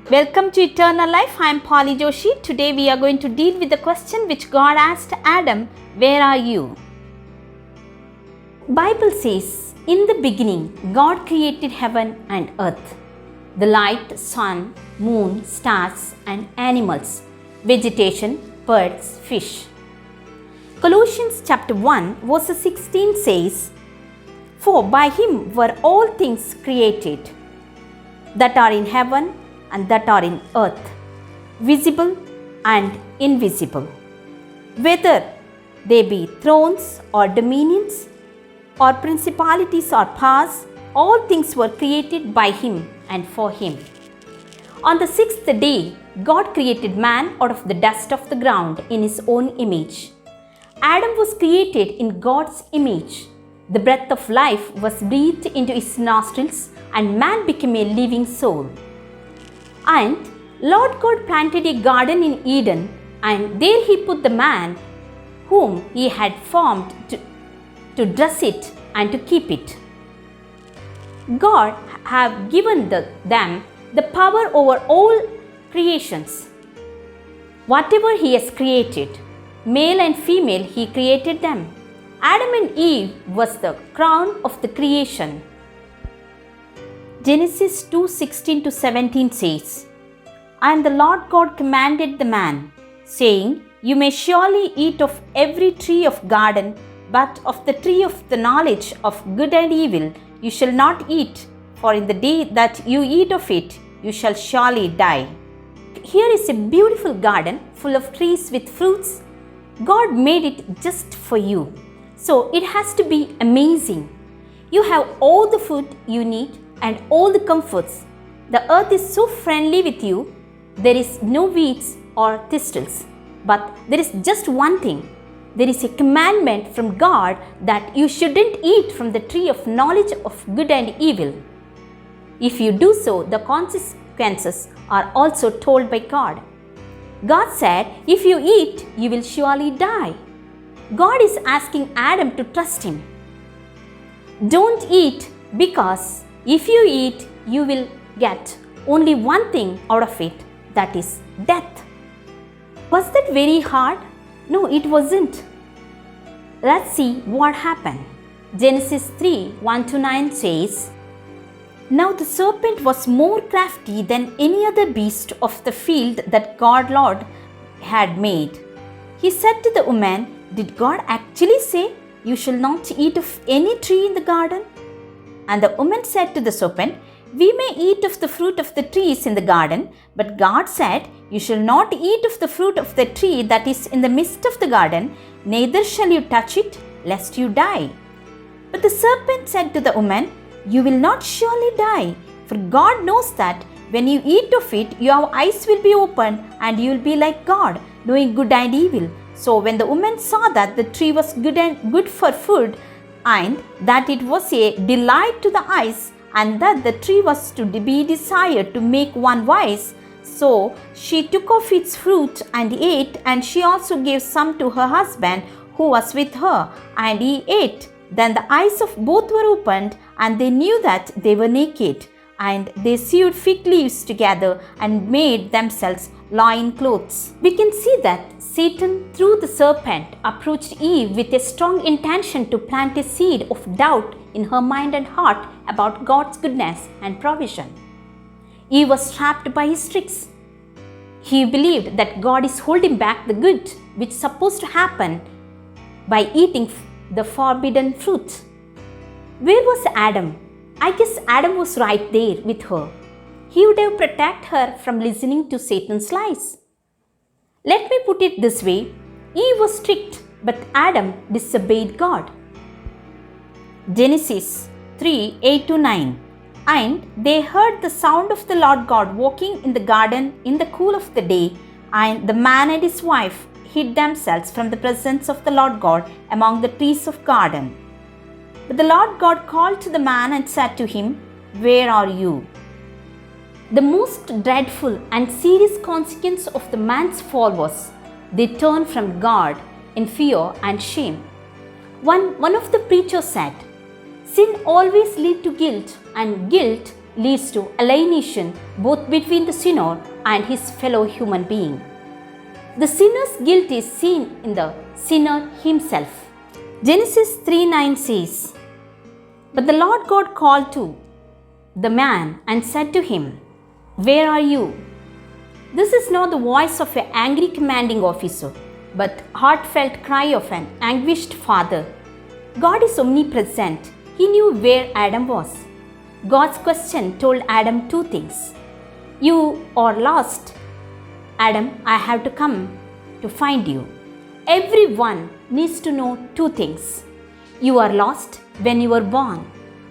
Welcome to Eternal Life. I am Polly Joshi. Today we are going to deal with the question which God asked Adam, "Where are you?" Bible says, "In the beginning, God created heaven and earth, the light, sun, moon, stars and animals, vegetation, birds, fish." Colossians chapter 1 verse 16 says, "For by him were all things created, that are in heaven and that are in earth, visible and invisible, whether they be thrones or dominions or principalities or powers, all things were created by him and for him." On the sixth day, God created man out of the dust of the ground in his own image. Adam was created in God's image. The breath of life was breathed into his nostrils and man became a living soul. And Lord God planted a garden in Eden, and there he put the man whom he had formed to dress it and to keep it. God have given them the power over all creations. Whatever he has created, male and female, he created them. Adam and Eve was the crown of the creation. Genesis 2:16 to 17 says, "And the Lord God commanded the man, saying, You may surely eat of every tree of garden, but of the tree of the knowledge of good and evil you shall not eat, for in the day that you eat of it, you shall surely die." Here is a beautiful garden full of trees with fruits. God made it just for you. So it has to be amazing. You have all the food you need and all the comforts. The earth is so friendly with you. There is no weeds or thistles. But there is just one thing. There is a commandment from God that you shouldn't eat from the tree of knowledge of good and evil. If you do so, the consequences are also told by God. God said, "If you eat, you will surely die." God is asking Adam to trust him. Don't eat, because if you eat, you will get only one thing out of it, that is death. Was that very hard? No, it wasn't. Let's see what happened. Genesis 3:1-9 says, "Now the serpent was more crafty than any other beast of the field that God Lord had made. He said to the woman, 'Did God actually say, You shall not eat of any tree in the garden?' And the woman said to the serpent, 'We may eat of the fruit of the trees in the garden, but God said, You shall not eat of the fruit of the tree that is in the midst of the garden, neither shall you touch it, lest you die.' But the serpent said to the woman, 'You will not surely die, for God knows that when you eat of it, your eyes will be opened, and you will be like God, knowing good and evil.' So when the woman saw that the tree was good for food, and that it was a delight to the eyes, and that the tree was to be desired to make one wise, so she took of its fruit and ate, and she also gave some to her husband who was with her, and he ate. Then the eyes of both were opened, and they knew that they were naked, and they sewed fig leaves together and made themselves loin clothes." We can see that Satan, through the serpent, approached Eve with a strong intention to plant a seed of doubt in her mind and heart about God's goodness and provision. Eve was trapped by his tricks. He believed that God is holding back the good which is supposed to happen by eating the forbidden fruit. Where was Adam? I guess Adam was right there with her. He would have protected her from listening to Satan's lies. Let me put it this way. Eve was strict, but Adam disobeyed God. Genesis 3:8-9. "And they heard the sound of the Lord God walking in the garden in the cool of the day, and the man and his wife hid themselves from the presence of the Lord God among the trees of garden. But the Lord God called to the man and said to him, 'Where are you?'" The most dreadful and serious consequence of the man's fall was they turned from God in fear and shame. One of the preachers said, "Sin always leads to guilt, and guilt leads to alienation both between the sinner and his fellow human being. The sinner's guilt is seen in the sinner himself. Genesis 3:9 says, "But the Lord God called to the man and said to him, 'Where are you?' This is not the voice of an angry commanding officer, but heartfelt cry of an anguished father. God is omnipresent. He knew where Adam was. God's question told Adam two things. You are lost. Adam, I have to come to find you. Everyone needs to know two things. You are lost when you were born,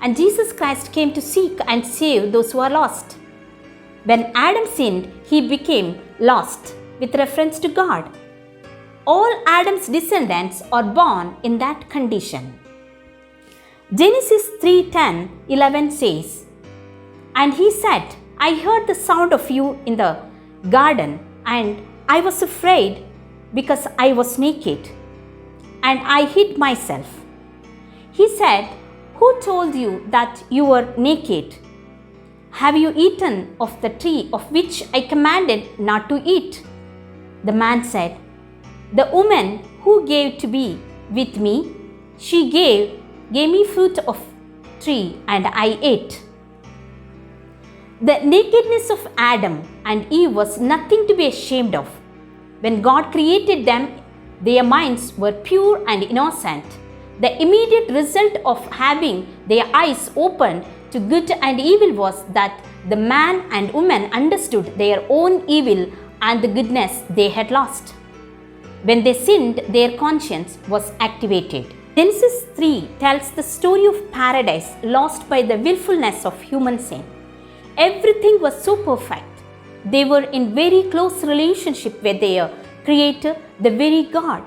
and Jesus Christ came to seek and save those who are lost. When Adam sinned, he became lost with reference to God. All Adam's descendants are born in that condition. Genesis 3:10-11 says, "And he said, I heard the sound of you in the garden, and I was afraid because I was naked, and I hid myself. He said, Who told you that you were naked? Have you eaten of the tree of which I commanded not to eat?" The man said, "The woman who gave to be with me, she gave me fruit of tree, and I ate." The nakedness of Adam and Eve was nothing to be ashamed of. When God created them, their minds were pure and innocent. The immediate result of having their eyes opened to good and evil was that the man and woman understood their own evil and the goodness they had lost. When they sinned, their conscience was activated. Genesis 3 tells the story of paradise lost by the willfulness of human sin. Everything was so perfect. They were in very close relationship with their Creator, the very God.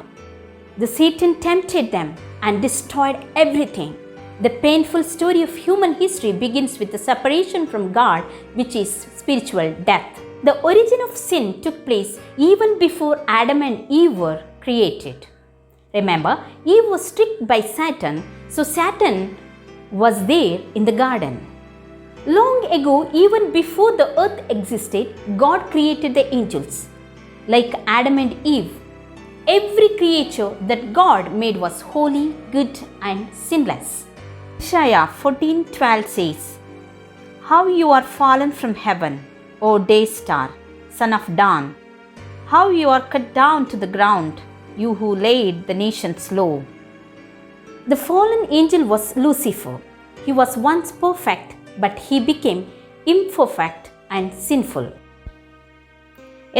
The Satan tempted them and destroyed everything. The painful story of human history begins with the separation from God, which is spiritual death. The origin of sin took place even before Adam and Eve were created. Remember, Eve was tricked by Satan, so Satan was there in the garden. Long ago, even before the earth existed, God created the angels. Like Adam and Eve, every creature that God made was holy, good, and sinless. Isaiah 14:12 says, "How you are fallen from heaven, O day star, son of dawn! How you are cut down to the ground, you who laid the nations low." The fallen angel was Lucifer. He was once perfect, but he became imperfect and sinful.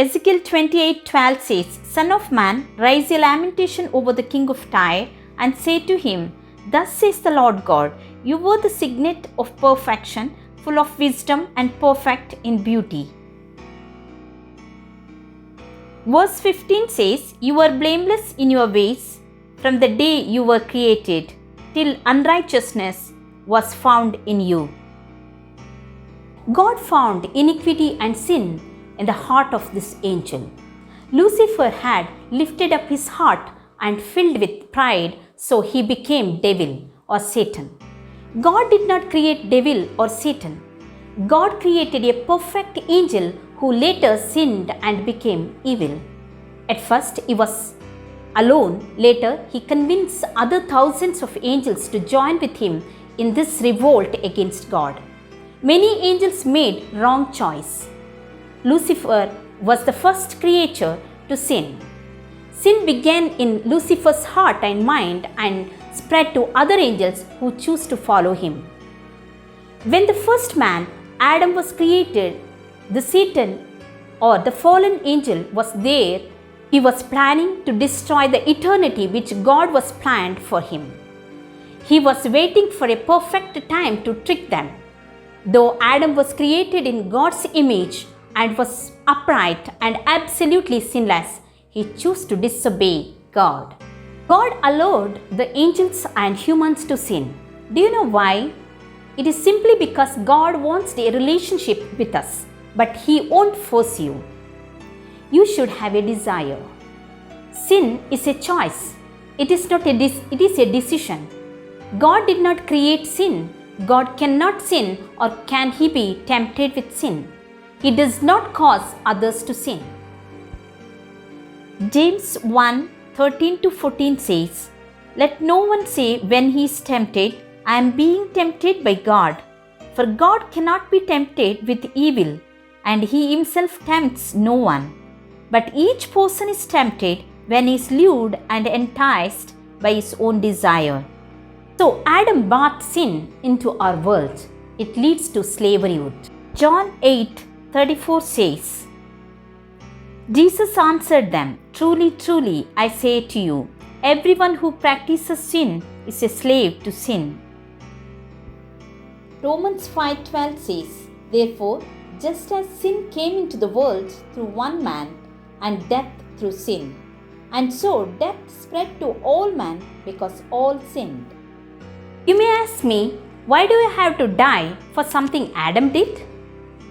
Ezekiel 28:12 says, "Son of man, raise a lamentation over the king of Tyre, and say to him, Thus says the Lord God, you were the signet of perfection, full of wisdom and perfect in beauty." Verse 15 says, "You were blameless in your ways from the day you were created, till unrighteousness was found in you." God found iniquity and sin in the heart of this angel. Lucifer had lifted up his heart and filled with pride, so he became devil or Satan. God did not create devil or Satan. God created a perfect angel who later sinned and became evil. At first he was alone. Later he convinced other thousands of angels to join with him in this revolt against God. Many angels made wrong choice. Lucifer was the first creature to sin. Sin began in Lucifer's heart and mind and spread to other angels who chose to follow him. When the first man, Adam, was created, the Satan or the fallen angel was there. He was planning to destroy the eternity which God was planned for him. He was waiting for a perfect time to trick them. Though Adam was created in God's image and was upright and absolutely sinless, he chose to disobey God. God allowed the angels and humans to sin. Do you know why? It is simply because God wants a relationship with us, but He won't force you. You should have a desire. Sin is a choice. It is a decision. God did not create sin God cannot sin, or can he be tempted with sin? He does not cause others to sin. James 1:13-14 says, "Let no one say when he is tempted, I am being tempted by God. For God cannot be tempted with evil, and he himself tempts no one. But each person is tempted when he is lured and enticed by his own desire." So Adam brought sin into our world. It leads to slaveryhood. John 8:34 says, Jesus answered them, "Truly, truly, I say to you, everyone who practices sin is a slave to sin." Romans 5:12 says, "Therefore, just as sin came into the world through one man, and death through sin, and so death spread to all men because all sinned." You may ask me, why do I have to die for something Adam did?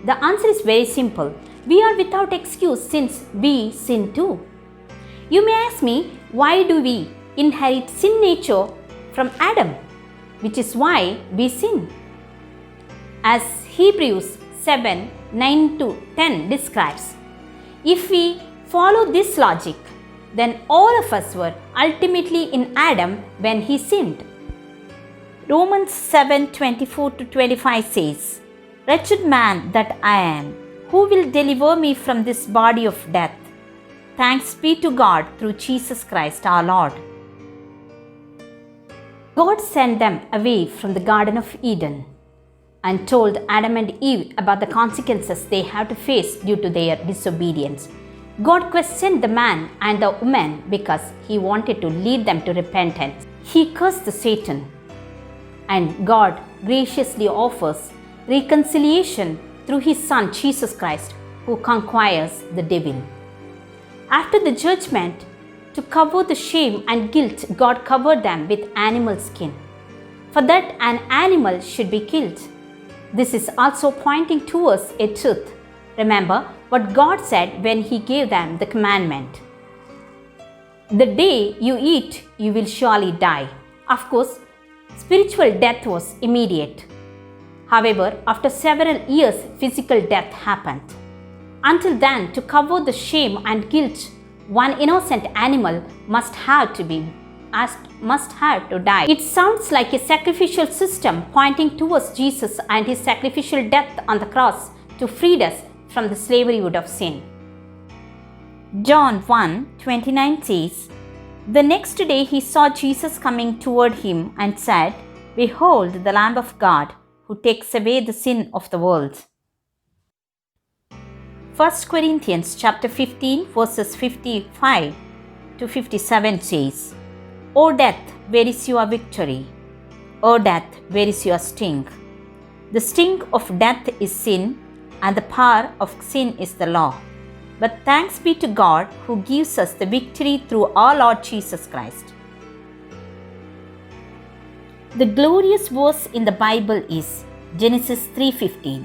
The answer is very simple. We are without excuse since we sin too. You may ask me, why do we inherit sin nature from Adam, which is why we sin? As Hebrews 7:9-10 describes, if we follow this logic, then all of us were ultimately in Adam when he sinned. Romans 7:24-25 says, "Wretched man that I am, who will deliver me from this body of death? Thanks be to God through Jesus Christ our Lord." God sent them away from the Garden of Eden and told Adam and Eve about the consequences they have to face due to their disobedience. God questioned the man and the woman because he wanted to lead them to repentance. He cursed Satan, and God graciously offers reconciliation through his Son Jesus Christ, who conquers the devil. After the judgment, to cover the shame and guilt, God covered them with animal skin. For that, an animal should be killed. This is also pointing towards a truth. Remember what God said when he gave them the commandment. "The day you eat, you will surely die." Of course, spiritual death was immediate. However, after several years, physical death happened. Until then, to cover the shame and guilt, one innocent animal must have to die. It sounds like a sacrificial system pointing towards Jesus and his sacrificial death on the cross to free us from the slaveryhood of sin. John 1:29 says, "The next day he saw Jesus coming toward him and said, 'Behold the Lamb of God, who takes away the sin of the world.'" 1 Corinthians chapter 15 verses 55-57 says, "O death, where is your victory? O death, where is your sting? The sting of death is sin, and the power of sin is the law. But thanks be to God who gives us the victory through our Lord Jesus Christ." The glorious verse in the Bible is Genesis 3:15.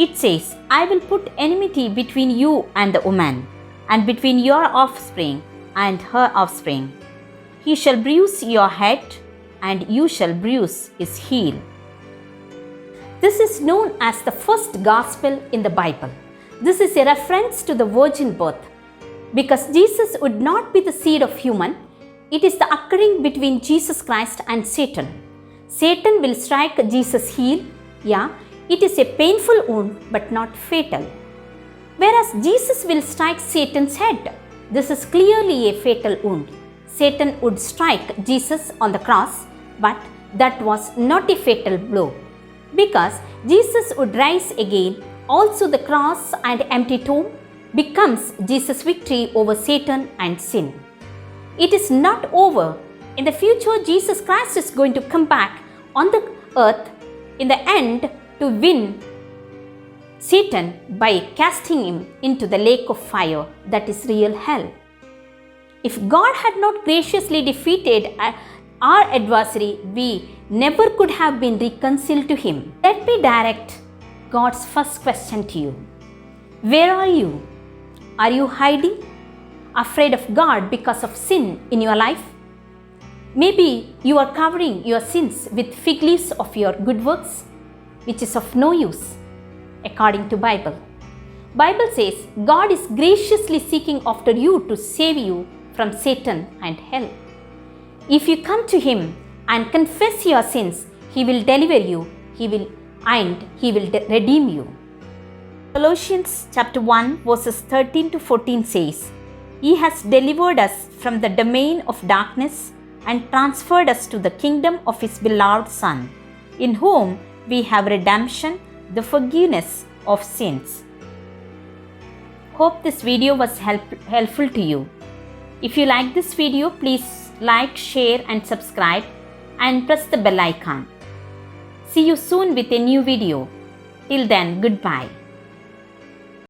It says, "I will put enmity between you and the woman, and between your offspring and her offspring. He shall bruise your head, and you shall bruise his heel." This is known as the first gospel in the Bible. This is a reference to the virgin birth. Because Jesus would not be the seed of human, it is the occurring between Jesus Christ and Satan. Satan will strike Jesus' heel. Yeah, it is a painful wound but not fatal. Whereas Jesus will strike Satan's head. This is clearly a fatal wound. Satan would strike Jesus on the cross, but that was not a fatal blow. Because Jesus would rise again, also the cross and empty tomb becomes Jesus' victory over Satan and sin. It is not over. In the future, Jesus Christ is going to come back on the earth in the end to win Satan by casting him into the lake of fire, that is real hell. If God had not graciously defeated our adversary, we never could have been reconciled to him. Let me direct God's first question to you. Where are you? Are you hiding, afraid of God because of sin in your life? Maybe you are covering your sins with fig leaves of your good works, which is of no use, according to Bible. Bible says God is graciously seeking after you to save you from Satan and hell. If you come to Him and confess your sins, He will deliver you, He will redeem you. Colossians chapter 1 verses 13 to 14 says, He has delivered us from the domain of darkness and transferred us to the kingdom of His beloved Son, in whom we have redemption, the forgiveness of sins. Hope this video was helpful to you. If you like this video, please like, share and subscribe and press the bell icon. See you soon with a new video. Till then, goodbye.